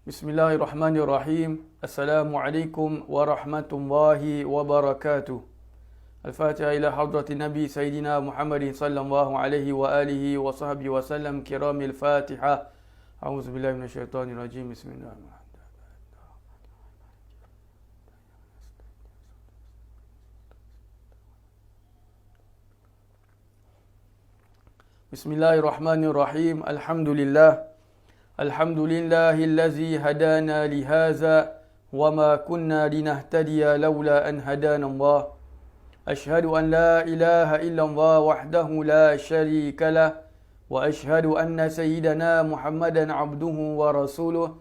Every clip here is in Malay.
Bismillahirrahmanirrahim. Assalamualaikum warahmatullahi wabarakatuh. Al-Fatiha ila hadratin Nabi Sayyidina Muhammadin sallallahu alaihi wa alihi wa sahbihi wa sallam. Kiramil Fatiha. A'udzubillahi minasyaitonir rajim. Bismillahirrahmanirrahim. Bismillahirrahmanirrahim. Alhamdulillah. Alhamdulillahillazi hadana lihaza wa ma kunna linahtadiya laula an hadana Allah. Ashhadu an la ilaha illallah wahdahu la sharika lah wa ashhadu anna sayyidana Muhammadan abduhu wa rasuluh.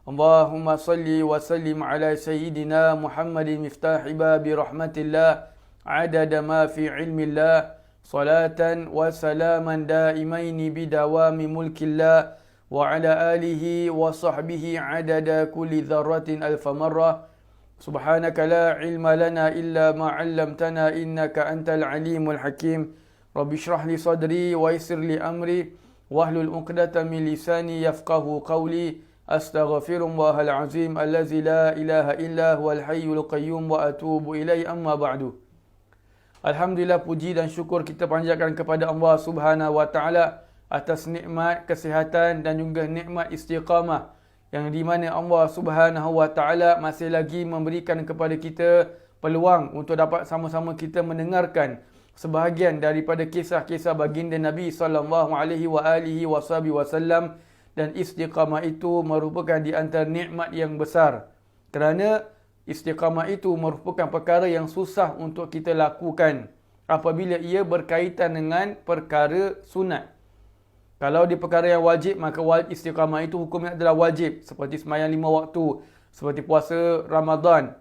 Allahumma salli wa sallim ala sayyidina Muhammadin miftahi babi rahmatillah adada ma fi ilmillah salatan wa salaman daimaini bidawami mulkillah وعلى آله وصحبه عدد كل ذرة ألف مرة. سبحانك لا علم لنا إلا ما علمتنا إنك أنت العليم الحكيم. رب اشرح لي صدري ويسر لي أمري واحلل عقدة من لساني يفقه قولي. أستغفر الله العظيم الذي لا إله إلا هو الحي القيوم وأتوب إليه. أما بعد. Alhamdulillah, puji dan syukur kita panjatkan kepada Allah Subhanahu wa taala atas nikmat kesihatan dan juga nikmat istiqamah yang di mana Allah Subhanahu wa taala masih lagi memberikan kepada kita peluang untuk dapat sama-sama kita mendengarkan sebahagian daripada kisah-kisah baginda Nabi sallallahu alaihi wasallam, dan istiqamah itu merupakan di antara nikmat yang besar kerana istiqamah itu merupakan perkara yang susah untuk kita lakukan apabila ia berkaitan dengan perkara sunat. Kalau di perkara yang wajib, maka istiqamah itu hukumnya adalah wajib. Seperti sembahyang 5 waktu, seperti puasa Ramadan.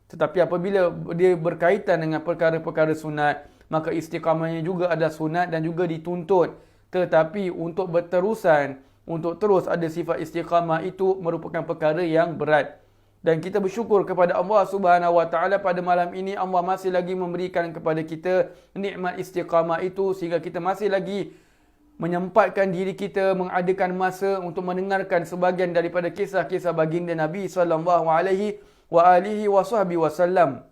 Tetapi apabila dia berkaitan dengan perkara-perkara sunat, maka istiqamahnya juga ada sunat dan juga dituntut. Tetapi untuk berterusan, untuk terus ada sifat istiqamah itu merupakan perkara yang berat. Dan kita bersyukur kepada Allah Subhanahu wa taala pada malam ini Allah masih lagi memberikan kepada kita nikmat istiqamah itu sehingga kita masih lagi menyempatkan diri kita mengadakan masa untuk mendengarkan sebahagian daripada kisah-kisah baginda Nabi sallallahu alaihi wasallam.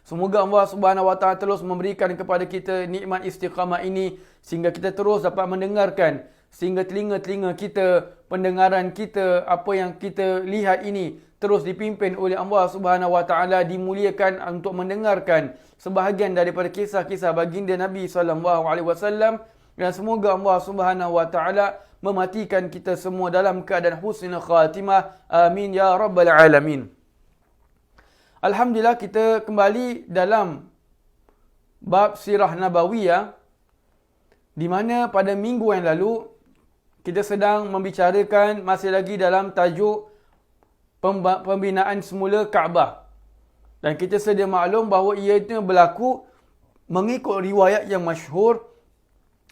Semoga Allah Subhanahu wa taala terus memberikan kepada kita nikmat istiqamah ini sehingga kita terus dapat mendengarkan, sehingga telinga-telinga kita, pendengaran kita, apa yang kita lihat ini terus dipimpin oleh Allah Subhanahu wa taala, dimuliakan untuk mendengarkan sebahagian daripada kisah-kisah baginda Nabi sallallahu alaihi wasallam. Dan semoga Allah Subhanahu wa taala mematikan kita semua dalam keadaan husnul khatimah. Amin ya rabbal alamin. Alhamdulillah, kita kembali dalam bab sirah nabawiyah, di mana pada minggu yang lalu kita sedang membicarakan masih lagi dalam tajuk pembinaan semula Kaabah. Dan kita sedia maklum bahawa ia itu berlaku mengikut riwayat yang masyhur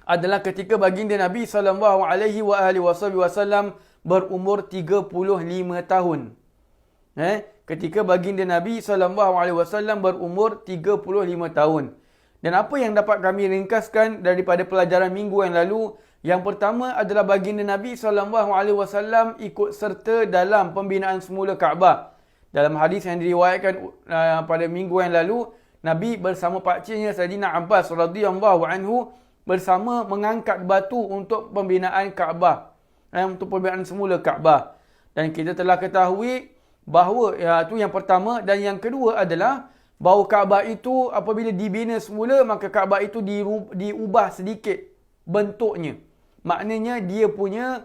adalah ketika baginda Nabi sallallahu alaihi wasallam berumur 35 tahun. Ketika baginda Nabi sallallahu alaihi wasallam berumur 35 tahun. Dan apa yang dapat kami ringkaskan daripada pelajaran minggu yang lalu, yang pertama adalah baginda Nabi sallallahu alaihi wasallam ikut serta dalam pembinaan semula Kaabah. Dalam hadis yang diriwayatkan pada minggu yang lalu, Nabi bersama pakciknya Sayyidina Abbas radhiyallahu anhu bersama mengangkat batu untuk pembinaan Kaabah, untuk pembinaan semula Kaabah. Dan kita telah ketahui bahawa itu yang pertama, dan yang kedua adalah bahawa Kaabah itu apabila dibina semula, maka Kaabah itu diubah sedikit bentuknya. Maknanya dia punya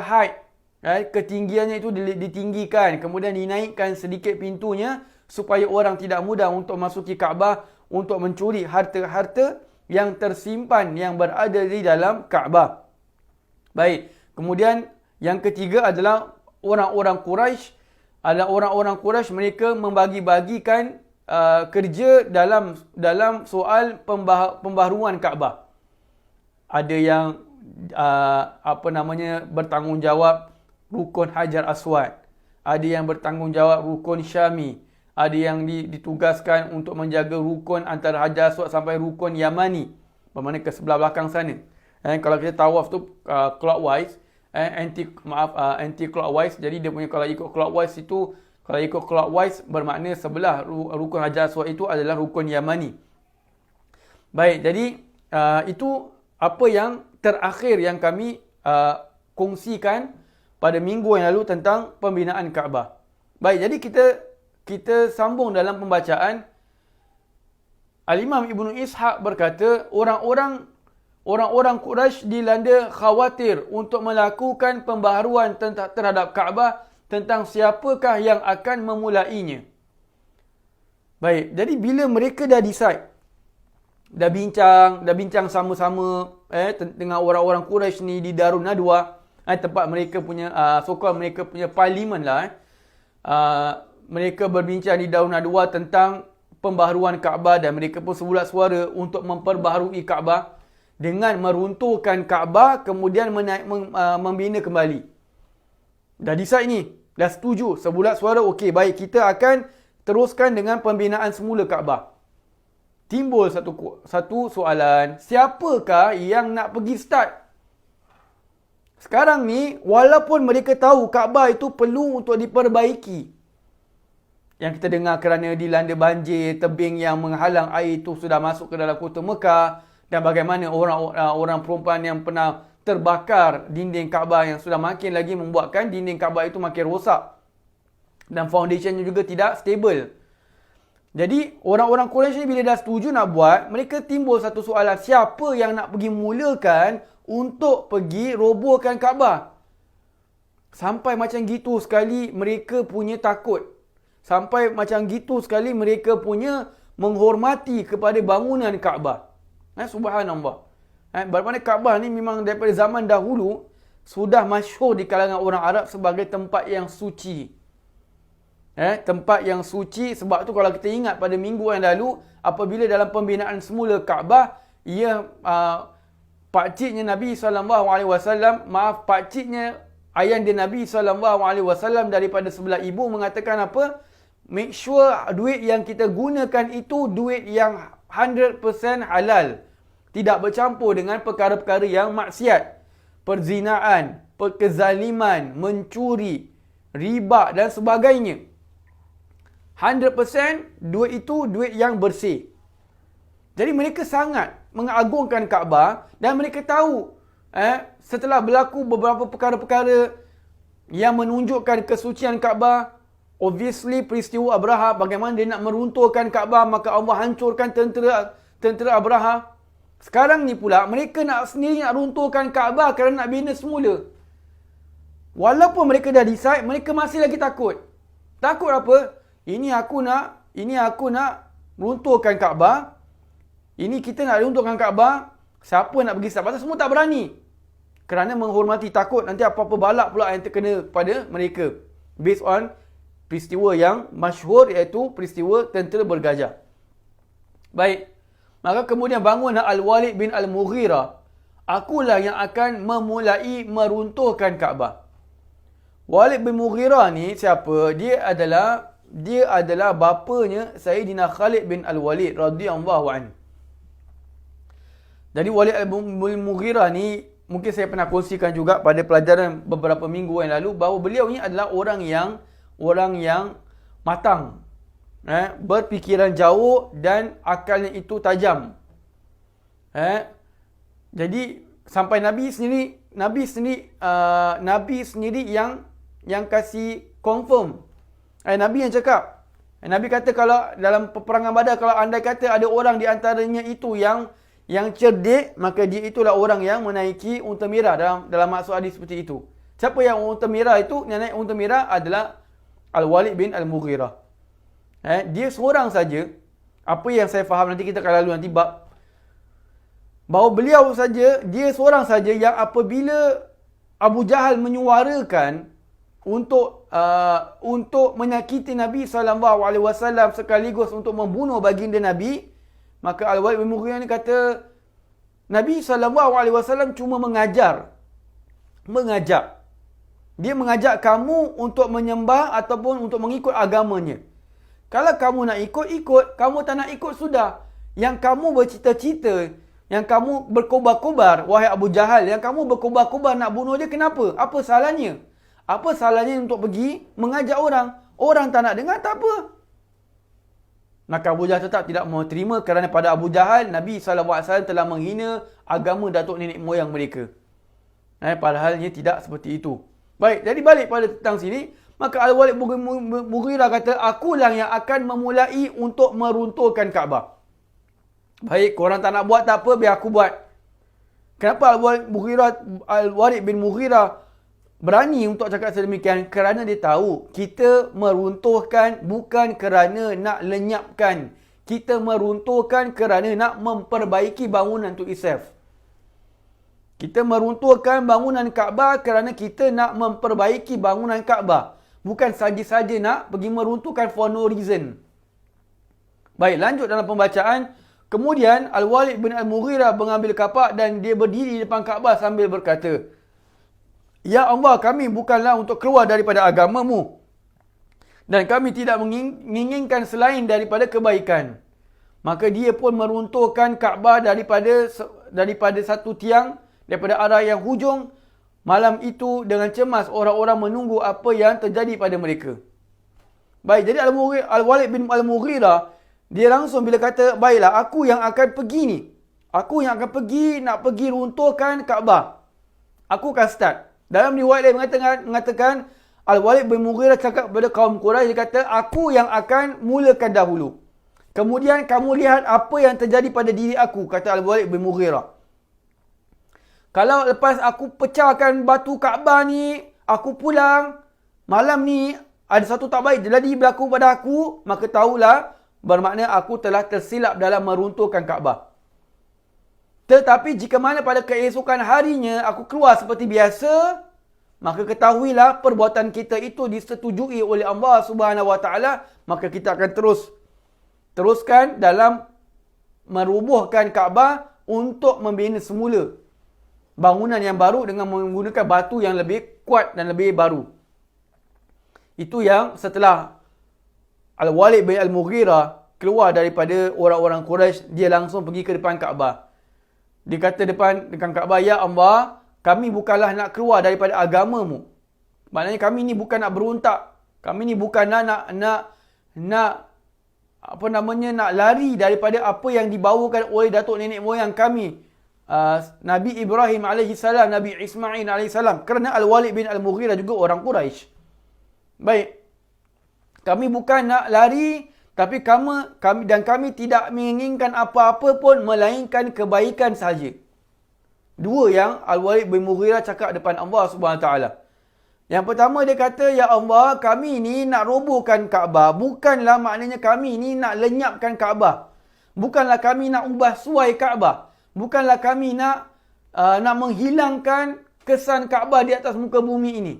height, ketinggiannya itu ditinggikan, kemudian dinaikkan sedikit pintunya supaya orang tidak mudah untuk masuki Kaabah untuk mencuri harta-harta yang tersimpan yang berada di dalam Kaabah. Baik, kemudian yang ketiga adalah orang-orang Quraisy. Orang-orang Quraisy mereka membagi-bagikan kerja dalam soal pembaharuan Kaabah. Ada yang bertanggungjawab rukun Hajar Aswad, ada yang bertanggungjawab rukun Syami, ada yang ditugaskan untuk menjaga rukun antara Hajar Aswad sampai rukun Yamani, bermakna ke sebelah belakang sana. Kalau kita tawaf tu clockwise, anti clockwise, jadi dia punya kalau ikut clockwise bermakna sebelah rukun Hajar Aswad itu adalah rukun Yamani. Baik, jadi itu apa yang terakhir yang kami kongsikan pada minggu yang lalu tentang pembinaan Kaabah. Baik, jadi kita sambung dalam pembacaan. Al-Imam Ibnu Ishaq berkata, orang-orang Quraisy dilanda khawatir untuk melakukan pembaharuan terhadap Kaabah, tentang siapakah yang akan memulainya. Baik, jadi bila mereka dah decide, dah bincang sama-sama dengan orang-orang Quraisy ni di Darun Nadwa, tempat mereka punya mereka punya parlimen lah. Mereka berbincang di Darun Nadwa tentang pembaharuan Kaabah, dan mereka pun sebulat suara untuk memperbaharui Kaabah dengan meruntuhkan Kaabah kemudian membina kembali. Dah decide ni, dah setuju, sebulat suara, okey, baik, kita akan teruskan dengan pembinaan semula Kaabah. Timbul satu soalan, siapakah yang nak pergi start? Sekarang ni, walaupun mereka tahu Kaabah itu perlu untuk diperbaiki, yang kita dengar kerana dilanda banjir, tebing yang menghalang air itu sudah masuk ke dalam kota Mekah, dan bagaimana orang perempuan yang pernah terbakar dinding Kaabah yang sudah makin lagi membuatkan dinding Kaabah itu makin rosak, dan foundationnya juga tidak stable. Jadi orang-orang Quraisy ni bila dah setuju nak buat, mereka timbul satu soalan, siapa yang nak pergi mulakan untuk pergi robohkan Kaabah? Sampai macam gitu sekali mereka punya takut. Sampai macam gitu sekali mereka punya menghormati kepada bangunan Kaabah. Subhanallah. Bermakna Kaabah ni memang daripada zaman dahulu sudah masyhur di kalangan orang Arab sebagai tempat yang suci. Tempat yang suci, sebab tu kalau kita ingat pada minggu yang lalu, apabila dalam pembinaan semula Kaabah, pakciknya Nabi SAW, pakciknya ayahanda Nabi SAW daripada sebelah ibu mengatakan apa? Make sure duit yang kita gunakan itu duit yang 100% halal. Tidak bercampur dengan perkara-perkara yang maksiat. Perzinaan, kezaliman, mencuri, riba dan sebagainya. 100% duit itu duit yang bersih. Jadi mereka sangat mengagungkan Kaabah, dan mereka tahu setelah berlaku beberapa perkara-perkara yang menunjukkan kesucian Kaabah, obviously peristiwa Abraha, bagaimana dia nak meruntuhkan Kaabah, maka Allah hancurkan tentera Abraha. Sekarang ni pula mereka nak runtuhkan Kaabah kerana nak bina semula. Walaupun mereka dah decide, mereka masih lagi takut. Takut apa? Ini aku nak runtuhkan Kaabah. Ini kita nak runtuhkan Kaabah. Siapa nak pergi start? Pasal semua tak berani. Kerana menghormati, takut nanti apa-apa balak pula yang terkena pada mereka. Based on peristiwa yang masyhur, iaitu peristiwa tentera bergajah. Baik. Maka kemudian bangunlah Al-Walid bin Al-Mughirah. Akulah yang akan memulai meruntuhkan Kaabah. Walid bin Mughirah ni siapa? Dia adalah bapanya Sayyidina Khalid bin Al-Walid radhiyallahu anhu. Jadi Walid bin Mughirah ni mungkin saya pernah kongsikan juga pada pelajaran beberapa minggu yang lalu, bahawa beliau ni adalah orang yang matang. Berfikiran jauh dan akalnya itu tajam. Jadi sampai Nabi sendiri yang kasih confirm. Nabi yang cakap. Nabi kata kalau dalam peperangan Badar, kalau andai kata ada orang di antaranya itu yang cerdik, maka dia itulah orang yang menaiki unta merah dalam maksud hadis seperti itu. Siapa yang unta merah itu? Yang naik unta merah adalah Al-Walid bin Al-Mughirah. Dia seorang saja, apa yang saya faham, nanti kita akan lalu nanti bab, bahawa dia seorang saja yang apabila Abu Jahal menyuarakan untuk menyakiti Nabi SAW sekaligus untuk membunuh baginda Nabi, maka Al-Walid bin Mughirah ni kata, Nabi SAW cuma mengajak. Dia mengajak kamu untuk menyembah ataupun untuk mengikut agamanya. Kalau kamu nak ikut, kamu tak nak ikut sudah. Yang kamu bercita-cita, yang kamu berkobar-kobar, wahai Abu Jahal, yang kamu berkobar-kobar nak bunuh dia, kenapa? Apa salahnya? Apa salahnya untuk pergi mengajak orang? Orang tak nak dengar, tak apa. Maka Abu Jahal tetap tidak mahu terima kerana pada Abu Jahal, Nabi SAW telah menghina agama datuk nenek moyang mereka. Padahalnya tidak seperti itu. Baik, jadi balik pada tentang sini. Maka Al-Walid bin Mughirah kata, akulah yang akan memulai untuk meruntuhkan Kaabah. Baik, korang tak nak buat tak apa, biar aku buat. Kenapa Al-Walid bin Mughirah berani untuk cakap sedemikian? Kerana dia tahu kita meruntuhkan bukan kerana nak lenyapkan. Kita meruntuhkan kerana nak memperbaiki bangunan to itself. Kita meruntuhkan bangunan Kaabah kerana kita nak memperbaiki bangunan Kaabah. Bukan saja-saja nak pergi meruntuhkan for no reason. Baik, lanjut dalam pembacaan. Kemudian Al-Walid bin Al-Mughirah mengambil kapak dan dia berdiri di depan Kaabah sambil berkata, Ya Allah, kami bukanlah untuk keluar daripada agamamu. Dan kami tidak menginginkan selain daripada kebaikan. Maka dia pun meruntuhkan Kaabah daripada satu tiang, daripada arah yang hujung. Malam itu dengan cemas orang-orang menunggu apa yang terjadi pada mereka. Baik, jadi Al-Walid bin Al-Mughirah, dia langsung bila kata, baiklah aku yang akan pergi ni. Aku yang akan pergi, nak pergi runtuhkan Kaabah. Aku akan start. Dalam riwayat lain mengatakan Al-Walid bin Mughirah cakap kepada kaum Quraisy, dia kata, aku yang akan mulakan dahulu. Kemudian kamu lihat apa yang terjadi pada diri aku, kata Al-Walid bin Mughirah. Kalau lepas aku pecahkan batu Kaabah ni, aku pulang, malam ni ada satu tak baik jadi berlaku pada aku, maka tahulah bermakna aku telah tersilap dalam meruntuhkan Kaabah. Tetapi jika mana pada keesokan harinya aku keluar seperti biasa, maka ketahuilah perbuatan kita itu disetujui oleh Allah Subhanahu Wa Taala, maka kita akan teruskan dalam merubuhkan Kaabah untuk membina semula bangunan yang baru dengan menggunakan batu yang lebih kuat dan lebih baru. Itu yang setelah Al-Walid bin Al-Mughirah keluar daripada orang-orang Quraisy, dia langsung pergi ke depan Kaabah. Dia kata depan Kaabah, Ya Allah, kami bukanlah nak keluar daripada agamamu. Maknanya kami ni bukan nak berontak. Kami ni bukan nak lari daripada apa yang dibawakan oleh datuk nenek moyang kami. Nabi Ibrahim AS, Nabi Ismail AS. Kerana Al-Walid bin Al-Mughirah juga orang Quraisy. Baik. Kami bukan nak lari, tapi kami tidak menginginkan apa-apa pun melainkan kebaikan saja. Dua yang Al-Walid bin Mughirah cakap depan Allah SWT. Yang pertama dia kata, Ya Allah, kami ni nak robohkan Kaabah. Bukanlah maknanya kami ni nak lenyapkan Kaabah. Bukanlah kami nak ubah suai Kaabah. Bukanlah kami nak menghilangkan kesan Kaabah di atas muka bumi ini.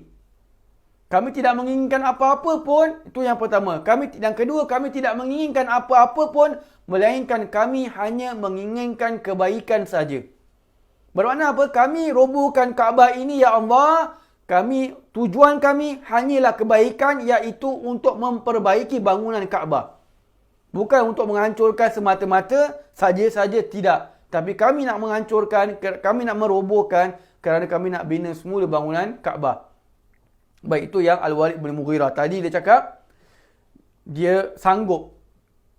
Kami tidak menginginkan apa-apa pun. Itu yang pertama. Yang kedua, kami tidak menginginkan apa-apa pun, melainkan kami hanya menginginkan kebaikan saja. Bermakna apa? Kami robohkan Kaabah ini, Ya Allah. Tujuan kami hanyalah kebaikan, iaitu untuk memperbaiki bangunan Kaabah. Bukan untuk menghancurkan semata-mata saja-saja, tidak. Tapi kami nak menghancurkan, kami nak merobohkan kerana kami nak bina semula bangunan Kaabah. Baik, itu yang Al-Walid bin Mughirah. Tadi dia cakap, dia sanggup.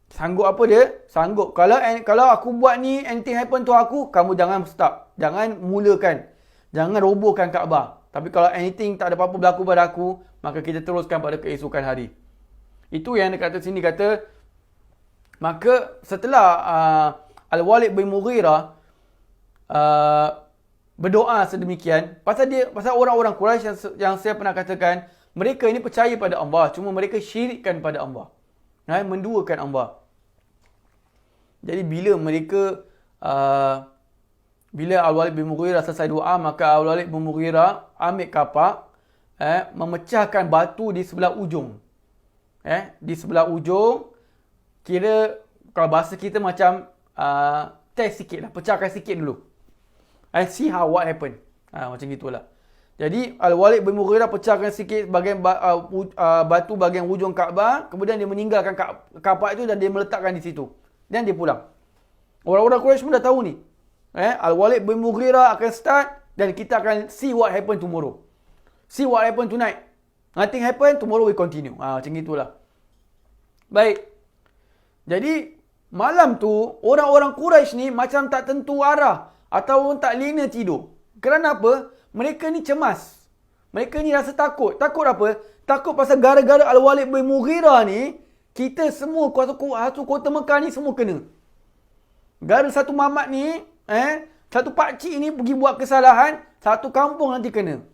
Sanggup apa dia? Sanggup. Kalau aku buat ni, anything happen to aku, kamu jangan stop. Jangan mulakan. Jangan robohkan Kaabah. Tapi kalau anything tak ada apa-apa berlaku pada aku, maka kita teruskan pada keesokan hari. Itu yang dia kata sini, kata, maka setelah Al-Walid bin Mughirah berdoa sedemikian, pasal orang-orang Quraisy yang saya pernah katakan, mereka ini percaya pada Allah, cuma mereka syirikkan pada Allah. Menduakan Allah. Jadi bila Al-Walid bin Mughirah selesai doa, maka Al-Walid bin Mughirah ambil kapak, memecahkan batu di sebelah ujung. Di sebelah ujung, kira kalau bahasa kita macam test sikit lah, pecahkan sikit dulu. I see how what happened. Macam gitulah. Jadi Al-Walid bin Mughirah pecahkan sikit bahagian batu bahagian hujung Kaabah, kemudian dia meninggalkan kapak itu dan dia meletakkan di situ. Dan dia pulang. Orang-orang Quraisy pun dah tahu ni. Al-Walid bin Mughirah akan start dan kita akan see what happen tomorrow. See what happen tonight. Nothing happen, tomorrow we continue. Macam gitulah. Baik. Jadi malam tu orang-orang Quraisy ni macam tak tentu arah ataupun tak lena tidur. Kerana apa? Mereka ni cemas. Mereka ni rasa takut. Takut apa? Takut pasal gara-gara Al-Walid bin Mughirah ni, kita semua satu kota Mekah ni semua kena. Gara satu mamat ni, satu pakcik ni pergi buat kesalahan, satu kampung nanti kena.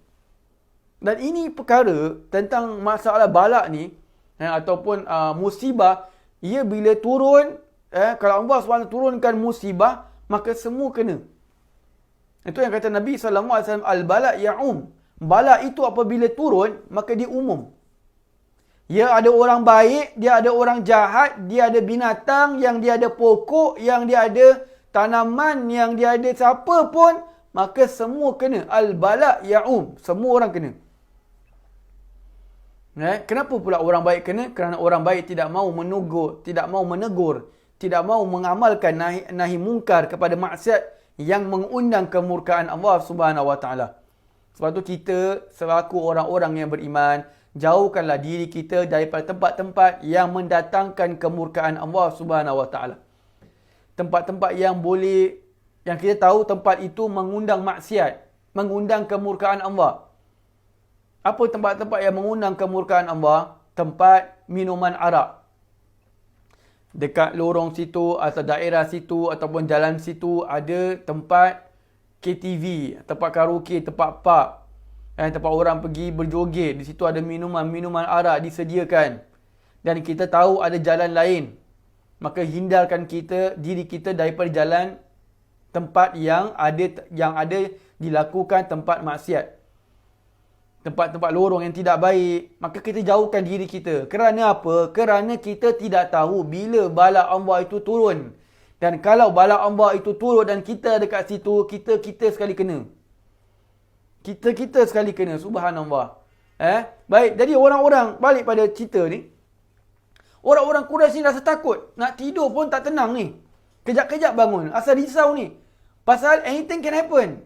Dan ini perkara tentang masalah balak ni, ataupun musibah, ia bila turun, kalau Allah SWT turunkan musibah, maka semua kena. Itu yang kata Nabi SAW, al-balak ya'um. Balak itu apabila turun, maka dia umum. Dia ada orang baik, dia ada orang jahat, dia ada binatang, yang dia ada pokok, yang dia ada tanaman, yang dia ada siapa pun, maka semua kena. Al-balak ya'um. Semua orang kena. Kenapa pula orang baik kena? Kerana orang baik tidak mau menegur, tidak mau mengamalkan nahi mungkar kepada maksiat yang mengundang kemurkaan Allah Subhanahu Wa Taala. Sebab tu kita selaku orang-orang yang beriman, jauhkanlah diri kita daripada tempat-tempat yang mendatangkan kemurkaan Allah Subhanahu Wa Taala. Tempat-tempat yang kita tahu tempat itu mengundang maksiat, mengundang kemurkaan Allah. Apa tempat-tempat yang mengundang kemurkaan Allah? Tempat minuman arak. Dekat lorong situ atau daerah situ ataupun jalan situ ada tempat KTV, tempat karaoke, tempat pub. Tempat orang pergi berjoget. Di situ ada minuman arak disediakan. Dan kita tahu ada jalan lain. Maka hindarkan diri kita daripada jalan tempat yang ada dilakukan tempat maksiat. Tempat-tempat lorong yang tidak baik, maka kita jauhkan diri kita. Kerana apa? Kerana kita tidak tahu bila bala Allah itu turun. Dan kalau bala Allah itu turun dan kita dekat situ, kita sekali kena. Kita sekali kena, subhanallah. Baik, jadi orang-orang, balik pada cerita ni. Orang-orang Quraisy ni rasa takut. Nak tidur pun tak tenang ni. Kejap-kejap bangun. Asal risau ni. Pasal anything can happen.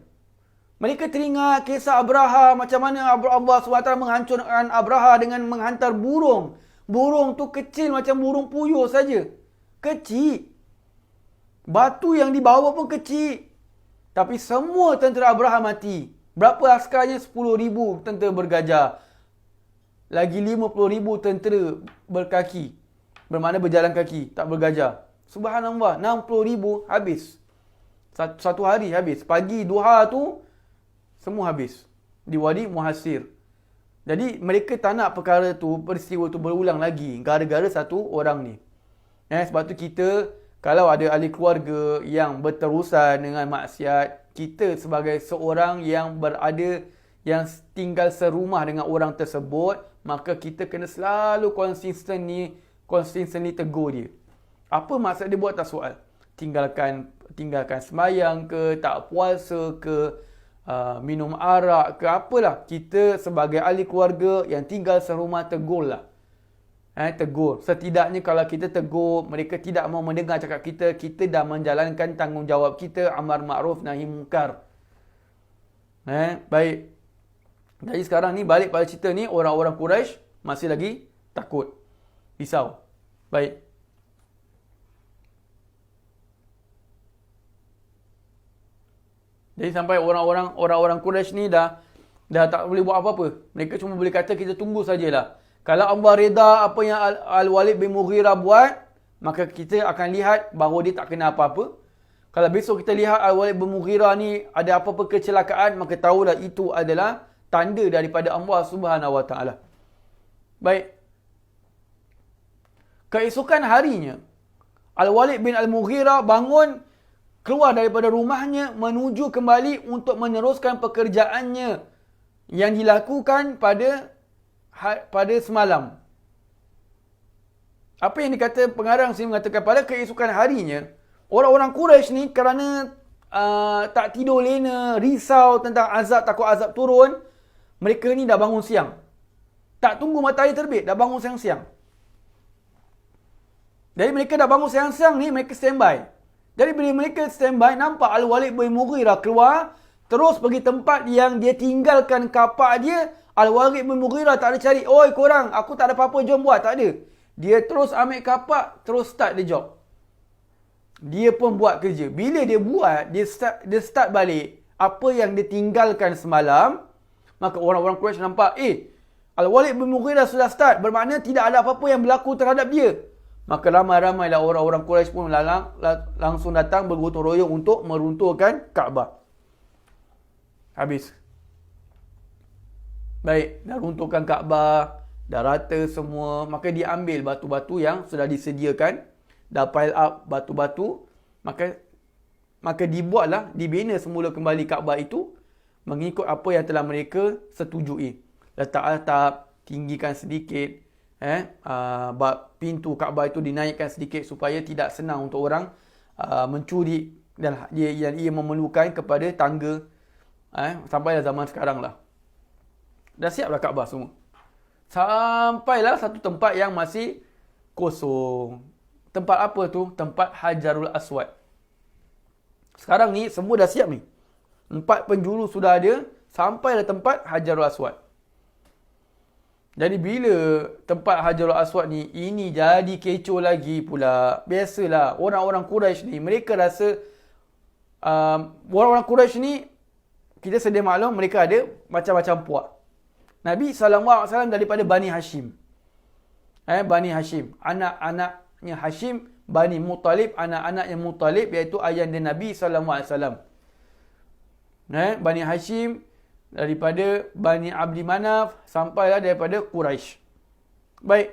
Mereka teringat kisah Abraha, macam mana Allah SWT menghancurkan Abraha dengan menghantar burung. Burung tu kecil macam burung puyuh saja. Kecil. Batu yang dibawa pun kecil. Tapi semua tentera Abraha mati. Berapa askarnya? 10,000 tentera bergajah. Lagi 50,000 tentera berkaki. Bermakna berjalan kaki, tak bergajah. Subhanallah, 60,000 habis. Satu hari habis. Pagi duha tu, semua habis di Wadi Muhasir. Jadi mereka tak nak perkara tu, peristiwa tu berulang lagi gara-gara satu orang ni. Sebab tu kita, kalau ada ahli keluarga yang berterusan dengan maksiat, kita sebagai seorang yang tinggal serumah dengan orang tersebut, maka kita kena selalu consistently tegur dia. Apa maksud dia buat tak soal. Tinggalkan sembahyang ke, tak puasa ke, minum arak ke, apalah. Kita sebagai ahli keluarga yang tinggal serumah, tegurlah. Tegur. Setidaknya kalau kita tegur, mereka tidak mau mendengar cakap kita dah menjalankan tanggungjawab kita, amar ma'ruf nahi munkar. Baik. Jadi sekarang ni balik pada cerita ni, orang-orang Quraisy masih lagi takut, risau. Baik. Jadi sampai orang-orang Quraisy ni dah tak boleh buat apa-apa. Mereka cuma boleh kata kita tunggu sajalah. Kalau Allah reda apa yang Al-Walid bin Mughirah buat, maka kita akan lihat bahawa dia tak kena apa-apa. Kalau besok kita lihat Al-Walid bin Mughirah ni ada apa-apa kecelakaan, maka tahulah itu adalah tanda daripada Allah Subhanahu Wa Taala. Baik. Keesokan harinya, Al-Walid bin Al-Mughirah bangun, keluar daripada rumahnya menuju kembali untuk meneruskan pekerjaannya yang dilakukan pada semalam. Apa yang dikata pengarang sini mengatakan pada keesokan harinya, orang-orang Quraisy ni kerana tak tidur lena, risau tentang azab, takut azab turun, mereka ni dah bangun siang. Tak tunggu matahari terbit, dah bangun siang-siang. Jadi mereka dah bangun siang-siang ni, mereka standby. Jadi bila mereka standby, nampak Al-Walid bin Mughirah keluar, terus pergi tempat yang dia tinggalkan kapak dia. Al-Walid bin Mughirah tak ada cari, oi korang, aku tak ada apa-apa, jom buat. Tak ada. Dia terus ambil kapak, terus start the job. Dia pun buat kerja. Bila dia buat, dia start balik apa yang dia tinggalkan semalam, maka orang-orang Quraisy nampak, Al-Walid bin Mughirah sudah start, bermakna tidak ada apa-apa yang berlaku terhadap dia. Maka ramai-ramailah orang-orang Quraisy pun langsung datang bergotong royong untuk meruntuhkan Kaabah. Habis. Baik, dah runtuhkan Kaabah, dah rata semua, maka dia ambil batu-batu yang sudah disediakan, dah pile up batu-batu, maka dibuatlah, dibina semula kembali Kaabah itu mengikut apa yang telah mereka setujui. Letak atap, tinggikan sedikit, pintu Kaabah itu dinaikkan sedikit supaya tidak senang untuk orang mencuri, dan ia memerlukan kepada tangga, sampailah zaman sekarang lah. Dah siaplah Kaabah semua. Sampailah satu tempat yang masih kosong. Tempat apa tu? Tempat Hajarul Aswad. Sekarang ni semua dah siap ni. 4 penjuru sudah ada. Sampailah tempat Hajarul Aswad. Jadi bila tempat Hajarul Aswad ni, ini jadi kecoh lagi pula. Biasalah orang-orang Quraisy ni, mereka rasa orang-orang Quraisy ni, kita sedia maklum mereka ada macam-macam puak. Nabi SAW daripada Bani Hashim. Bani Hashim. Anak-anaknya Hashim, Bani Muttalib, anak-anaknya Muttalib, iaitu ayahanda Nabi SAW. Bani Hashim, daripada Bani Abdi Manaf, sampailah daripada Quraisy. Baik.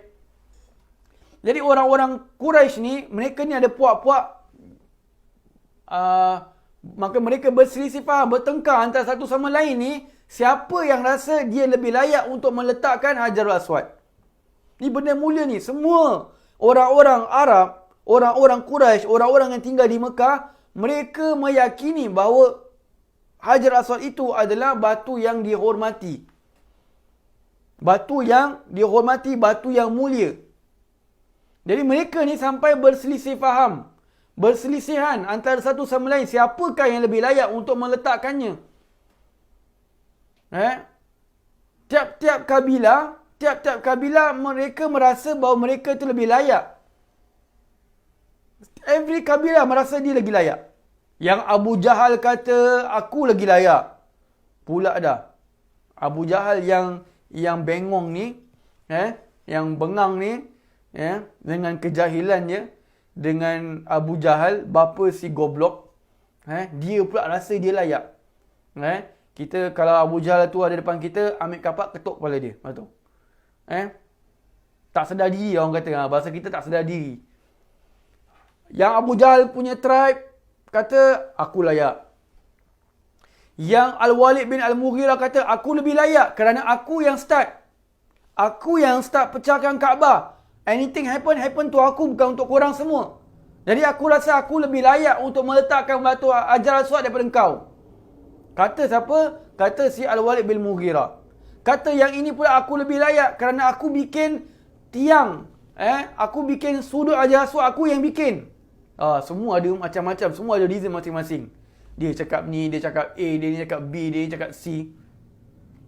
Jadi orang-orang Quraisy ni, mereka ni ada puak-puak, maka mereka berselisih faham, bertengkar antara satu sama lain ni, siapa yang rasa dia lebih layak untuk meletakkan Hajarul Aswad. Ni benda mulia ni. Semua orang-orang Arab, orang-orang Quraisy, orang-orang yang tinggal di Mekah, mereka meyakini bahawa Hajarul Aswad itu adalah batu yang dihormati. Batu yang dihormati, batu yang mulia. Jadi mereka ni sampai berselisih faham, berselisihan antara satu sama lain, siapakah yang lebih layak untuk meletakkannya. Tiap-tiap kabilah mereka merasa bahawa mereka itu lebih layak. Every kabilah merasa dia lagi layak. Yang Abu Jahal kata, aku lagi layak. Pula dah. Abu Jahal yang bengong ni, yang bengang ni, dengan kejahilannya, dengan Abu Jahal, bapa si goblok, dia pula rasa dia layak. Kita kalau Abu Jahal tu ada depan kita, ambil kapak ketuk kepala dia. Betul. Tak sedar diri orang kata. Bahasa kita tak sedar diri. Yang Abu Jahal punya tribe kata, aku layak. Yang Al-Walid bin Al-Mughirah kata, aku lebih layak kerana aku yang start. Aku yang start pecahkan Kaabah. Anything happen to aku, bukan untuk korang semua. Jadi aku rasa aku lebih layak untuk meletakkan batu Hajarul Aswad daripada engkau. Kata siapa? Kata si Al-Walid bin Mughirah. Kata yang ini pula, aku lebih layak kerana aku bikin tiang. Aku bikin sudut Hajarul Aswad, aku yang bikin. Semua ada macam-macam, semua ada reason masing-masing. Dia cakap ni, dia cakap A, dia cakap B, dia cakap C.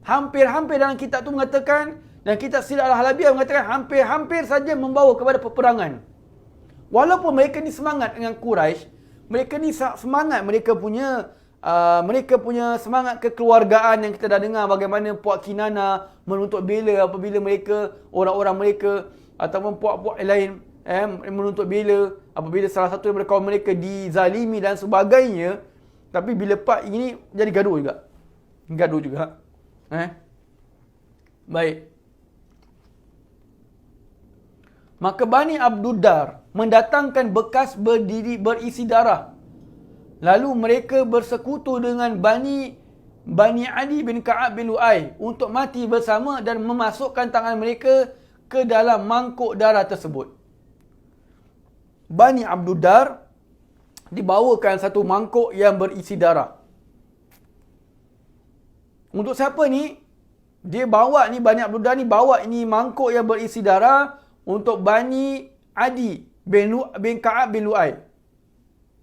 Hampir-hampir dalam kitab tu mengatakan, dan kitab Sirah Al-Halabiyah mengatakan, hampir-hampir saja membawa kepada peperangan. Walaupun mereka ni semangat dengan Quraisy, mereka ni semangat, mereka punya semangat kekeluargaan yang kita dah dengar bagaimana Puak Kinana menuntut bela apabila mereka, orang-orang mereka ataupun puak-puak lain menuntut bela apabila salah satu daripada kaum mereka dizalimi dan sebagainya. Tapi bila part ini jadi gaduh juga. Baik. Maka Bani Abduddar mendatangkan bekas berdiri berisi darah. Lalu mereka bersekutu dengan Bani Adi bin Ka'ab bin Lu'ay untuk mati bersama dan memasukkan tangan mereka ke dalam mangkuk darah tersebut. Bani Abduddar dibawakan satu mangkuk yang berisi darah. Untuk siapa ni? Dia bawa ni, Bani Abdullah ni bawa ini mangkuk yang berisi darah untuk Bani Adi bin Ka'ab bin Lu'ay.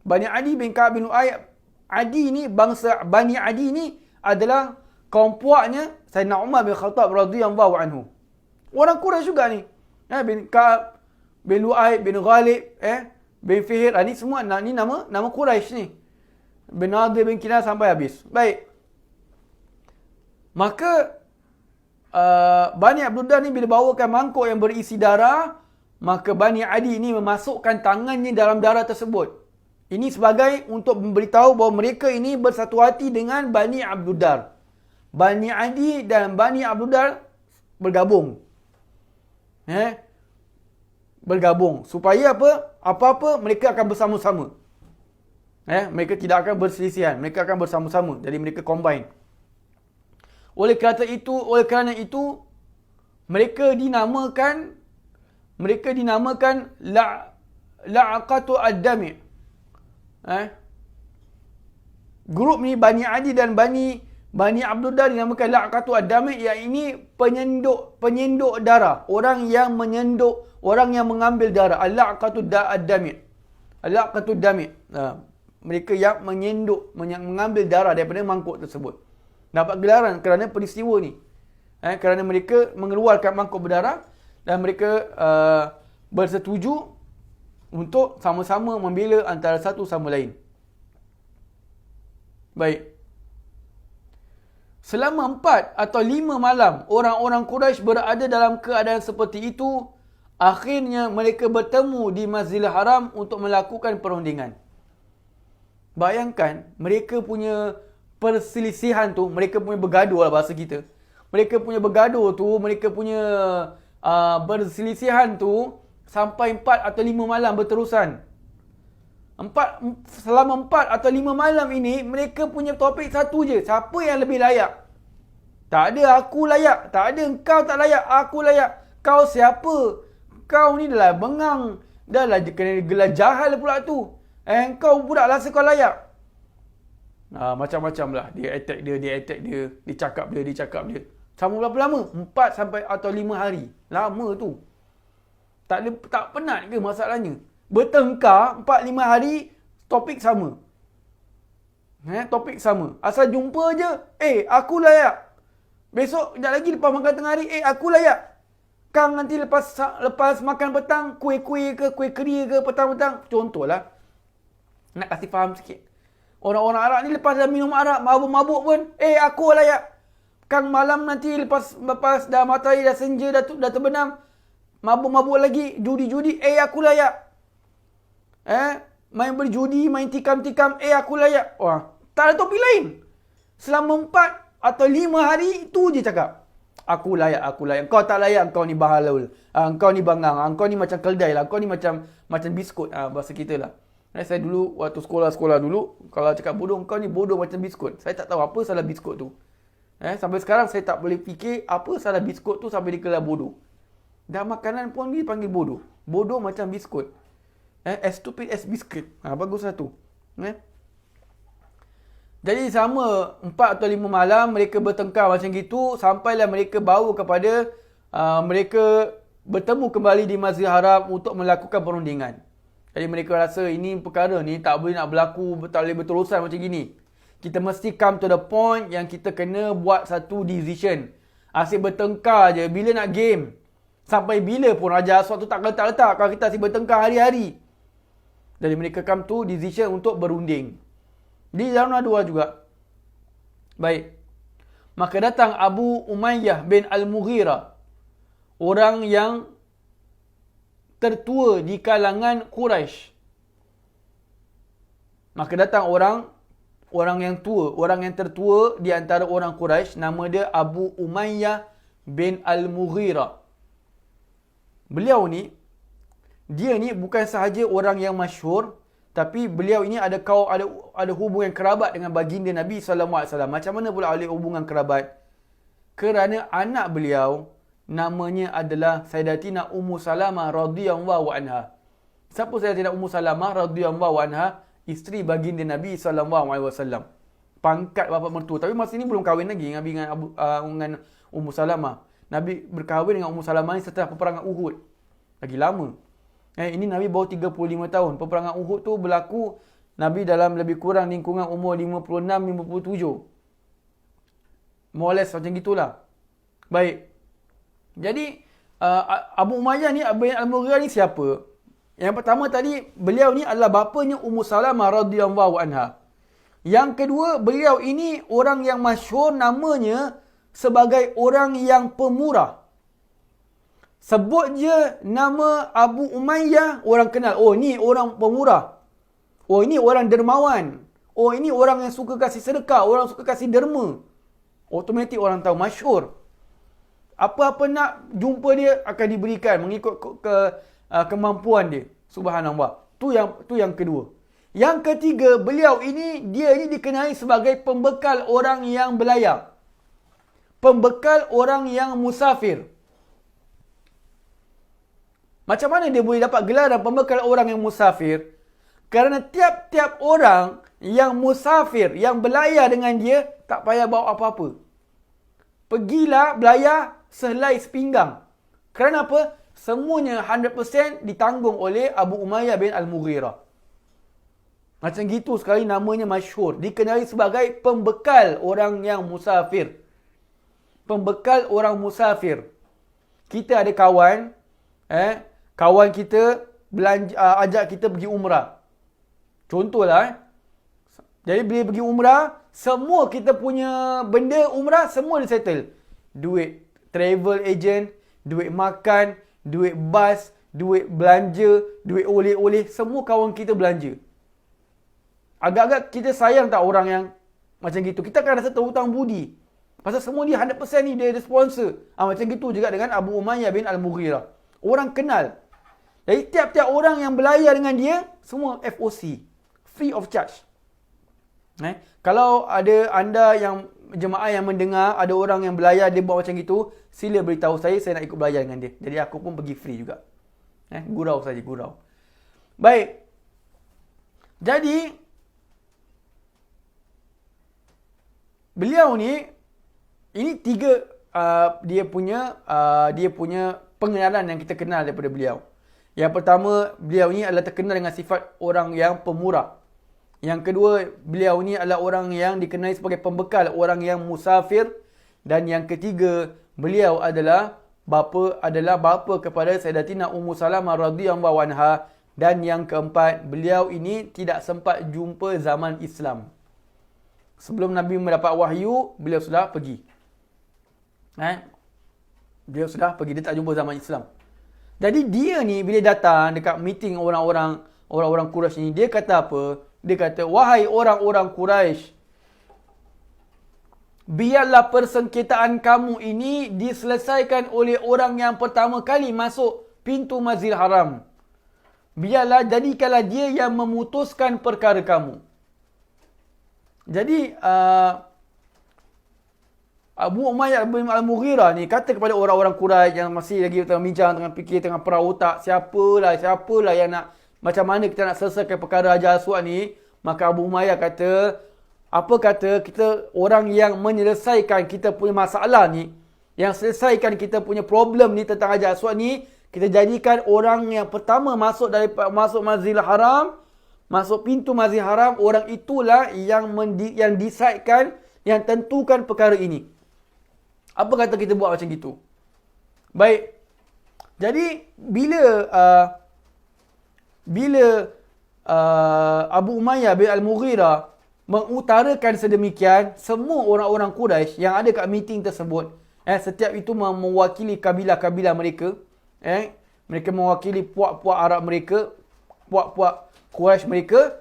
Bani Adi bin Ka'ab bin Lu'ay. Adi ni, bangsa Bani Adi ni adalah kaum puaknya Sayyidina Umar bin Khattab radhiyallahu anhu. Orang Quraisy juga ni. Bin Ka'ab bin Lu'ay bin Ghalib, bin Fihr, ni semua ni nama Quraisy ni. Bin Nadir bin Kinanah sampai habis. Baik. Maka Bani Abdullah ni bila bawakan mangkuk yang berisi darah, maka Bani Adi ni memasukkan tangannya dalam darah tersebut. Ini sebagai untuk memberitahu bahawa mereka ini bersatu hati dengan Bani Abdullah. Bani Adi dan Bani Abdullah bergabung. Bergabung. Supaya apa? Apa-apa mereka akan bersama-sama. Mereka tidak akan berselisihan. Mereka akan bersama-sama. Jadi mereka combine. Oleh kerana itu mereka dinamakan La'aqatu Ad-Dami'. Grup ni Bani Adi dan Bani Abdullah dinamakan La'aqatu Ad-Dami', yang ini penyenduk darah, orang yang menyenduk, orang yang mengambil darah. Al-La'aqatu Ad-Dami'. Al-La'aqatu Ad-Dami'. Mereka yang mengambil darah daripada mangkuk tersebut. Dapat gelaran kerana peristiwa ni. Kerana mereka mengeluarkan mangkuk berdarah dan mereka bersetuju untuk sama-sama membela antara satu sama lain. Baik. Selama 4 atau 5 malam, orang-orang Quraisy berada dalam keadaan seperti itu. Akhirnya mereka bertemu di Masjidil Haram untuk melakukan perundingan. Bayangkan, mereka punya perselisihan tu, mereka punya bergaduh lah bahasa kita. Mereka punya bergaduh tu, mereka punya perselisihan tu sampai 4 atau 5 malam berterusan. Selama 4 atau 5 malam ini, mereka punya topik satu je. Siapa yang lebih layak? Tak ada aku layak. Tak ada engkau tak layak. Aku layak. Kau siapa? Kau ni dah lah bengang. Dah lah kena gelar jahal pula tu. Engkau pula rasa kau layak. Macam-macam lah. Dia attack dia. Dia cakap dia. Sama berapa lama? 4 sampai atau 5 hari. Lama tu. Tak penat ke masalahnya? Bertengkar 4-5 hari, topik sama. Topik sama. Asal jumpa je, aku layak. Besok, sekejap lagi lepas makan tengah hari, aku layak. Kang nanti lepas makan petang, kuih-kuih ke, kuih keri ke, petang-petang. Contohlah. Nak kasih faham sikit. Orang-orang Arab ni lepas dah minum arak, mabuk-mabuk pun, aku layak. Kang malam nanti lepas dah matahari dah senja, dah terbenam, mabuk-mabuk lagi, judi-judi, aku layak. Main berjudi, main tikam-tikam, aku layak. Wah, tak ada topik lain. Selama 4 atau 5 hari, itu je cakap. Aku layak. Kau tak layak, kau ni bahalul. Kau ni bangang. Kau ni macam keldai lah. Kau ni macam biskut. Bahasa kita lah. Saya dulu, waktu sekolah dulu, kalau cakap bodoh, kau ni bodoh macam biskut. Saya tak tahu apa salah biskut tu. Sampai sekarang saya tak boleh fikir apa salah biskut tu sampai dikelar bodoh. Dah makanan pun dipanggil bodoh. Bodoh macam biskut. As stupid as biscuit. Bagus lah tu. Jadi selama 4 atau 5 malam mereka bertengkar macam gitu. Sampailah mereka bawa kepada mereka bertemu kembali di Masjidil Haram untuk melakukan perundingan. Jadi mereka rasa ini perkara ni tak boleh nak berlaku, tak boleh berterusan macam gini. Kita mesti come to the point yang kita kena buat satu decision. Asyik bertengkar je. Bila nak game? Sampai bila pun Raja Aswad tu tak letak-letak kalau kita asyik bertengkar hari-hari. Jadi mereka come to decision untuk berunding. Di dalam dua juga. Baik. Maka datang Abu Umayyah bin Al-Mughirah. Orang yang tertua di kalangan Quraisy. Maka datang orang yang tua, orang yang tertua di antara orang Quraisy, nama dia Abu Umayyah bin Al-Mughirah. Beliau ni, dia ni bukan sahaja orang yang masyhur, tapi beliau ini ada hubungan kerabat dengan baginda Nabi SAW. Macam mana pula oleh hubungan kerabat? Kerana anak beliau namanya adalah Sayyidatina Ummu Salamah radhiyallahu anha. Siapa Sayyidatina Ummu Salamah radhiyallahu anha? isteri baginda Nabi SAW. Pangkat bapa mertua. Tapi masa ni belum kahwin lagi Nabi dengan Ummu Salamah. Nabi berkahwin dengan Ummu Salamah ni setelah peperangan Uhud. Lagi lama. Ini Nabi baru 35 tahun. Peperangan Uhud tu berlaku Nabi dalam lebih kurang lingkungan umur 56-57. More or less macam gitulah. Baik. Jadi, Abu Umayyah ni, bin Al-Mughirah ni siapa? Yang pertama tadi, beliau ni adalah bapanya Ummu Salamah radhiyallahu anha. Yang kedua, beliau ini orang yang masyhur namanya sebagai orang yang pemurah. Sebut je nama Abu Umayyah, orang kenal. Oh, ni orang pemurah. Oh, ini orang dermawan. Oh, ini orang yang suka kasih sedekah. Orang suka kasih derma. Automatik orang tahu, masyhur. Apa-apa nak jumpa dia akan diberikan mengikut kemampuan dia. Subhanallah. Tu yang kedua. Yang ketiga, beliau ini, dia ini dikenali sebagai pembekal orang yang belayar. Pembekal orang yang musafir. Macam mana dia boleh dapat gelaran pembekal orang yang musafir? Kerana tiap-tiap orang yang musafir, yang belayar dengan dia, tak payah bawa apa-apa. Pergilah belayar sehelai sepinggang. Kerana apa? Semuanya 100% ditanggung oleh Abu Umayyah bin Al-Mughirah. Macam gitu sekali namanya masyhur. Dikenali sebagai pembekal orang yang musafir. Pembekal orang musafir. Kita ada kawan, kawan kita ajak kita pergi umrah. Contohlah, jadi bila pergi umrah, semua kita punya benda umrah, semua dia settle. Duit travel agent, duit makan, duit bas, duit belanja, duit oleh-oleh, semua kawan kita belanja. Agak-agak kita sayang tak orang yang macam gitu. Kita akan rasa terhutang budi. Pasal semua dia 100% ni dia ada sponsor. Macam gitu juga dengan Abu Umayyah bin Al-Mughirah. Orang kenal. Jadi tiap-tiap orang yang belayar dengan dia, semua FOC. Free of charge. Kalau ada anda yang jemaah yang mendengar, ada orang yang belayar, dia buat macam gitu, sila beritahu saya nak ikut belayar dengan dia. Jadi aku pun pergi free juga. Gurau saja, gurau. Baik. Jadi, beliau ni, ini tiga dia punya pengenalan yang kita kenal daripada beliau. Yang pertama, beliau ni adalah terkenal dengan sifat orang yang pemurah. Yang kedua, beliau ni adalah orang yang dikenali sebagai pembekal, orang yang musafir. Dan yang ketiga, beliau adalah bapa kepada Sayyidatina Ummu Salamah radhiyallahu anha. Dan yang keempat, beliau ini tidak sempat jumpa zaman Islam. Sebelum Nabi mendapat wahyu, beliau sudah pergi. Beliau sudah pergi, dia tak jumpa zaman Islam. Jadi dia ni bila datang dekat meeting orang-orang Quraisy ni, dia kata apa? Dia kata, wahai orang-orang Quraisy, biarlah persengketaan kamu ini diselesaikan oleh orang yang pertama kali masuk pintu Masjidil Haram. Biarlah, jadikanlah dia yang memutuskan perkara kamu. Jadi, Abu Umayyah bin Al-Mughirah ni kata kepada orang-orang Quraisy yang masih lagi tengah bincang, tengah fikir, tengah perah otak, siapalah yang nak, macam mana kita nak selesaikan perkara Hajar Aswad ni. Maka Abu Umayyah kata, kita orang yang menyelesaikan kita punya masalah ni, yang selesaikan kita punya problem ni tentang Hajar Aswad ni, kita jadikan orang yang pertama masuk Masjidil Haram, masuk pintu Masjidil Haram, orang itulah yang decidekan, yang tentukan perkara ini. Apa kata kita buat macam gitu? Baik. Jadi bila Abu Umayyah bin Al-Mughirah mengutarakan sedemikian, semua orang-orang Quraisy yang ada kat meeting tersebut, setiap itu mewakili kabilah-kabilah mereka, mereka mewakili puak-puak Arab mereka, puak-puak Quraisy mereka,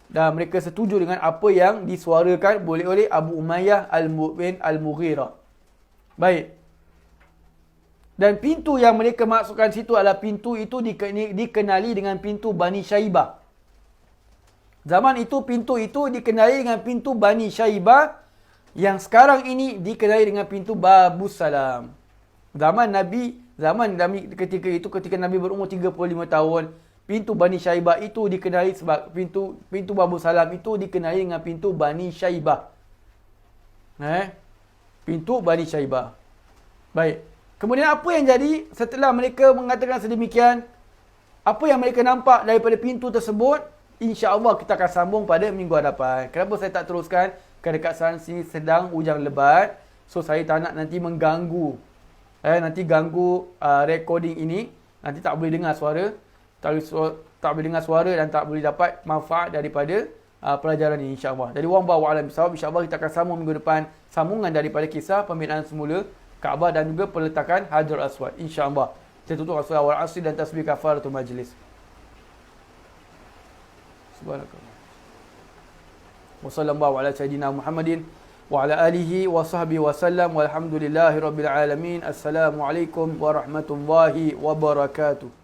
dan mereka setuju dengan apa yang disuarakan oleh Abu Umayyah bin Al-Mughirah. Baik. Dan pintu yang mereka masukkan situ adalah pintu itu dikenali dengan pintu Bani Syaibah. Zaman itu pintu itu dikenali dengan pintu Bani Syaibah, yang sekarang ini dikenali dengan pintu Babus Salam. Zaman Nabi ketika Nabi berumur 35 tahun, pintu Bani Syaibah itu dikenali sebab pintu Babul Salam itu dikenali dengan pintu Bani Syaibah. Pintu Bani Syaibah. Baik. Kemudian apa yang jadi setelah mereka mengatakan sedemikian? Apa yang mereka nampak daripada pintu tersebut? InsyaAllah kita akan sambung pada minggu hadapan. Kenapa saya tak teruskan? Kerana Kak Sansi sedang hujan lebat. So saya tak nak nanti mengganggu. Nanti ganggu recording ini. Nanti tak boleh dengar suara. Tak boleh dengar suara dan tak boleh dapat manfaat daripada pelajaran ini insyaAllah. Jadi wallahu a'lam bishawab. InsyaAllah kita akan sambung minggu depan. Sambungan daripada kisah pembinaan semula Kaabah dan juga peletakan Hajar Aswad. InsyaAllah. Kita tutup surah Al-Asr dan tasbih kafaratul majlis. Subhanakallah. Wa sallallahu ala sayyidina Muhammadin wa ala alihi wa sahbihi wa sallam walhamdulillahi rabbil alamin. Assalamualaikum warahmatullahi wabarakatuh.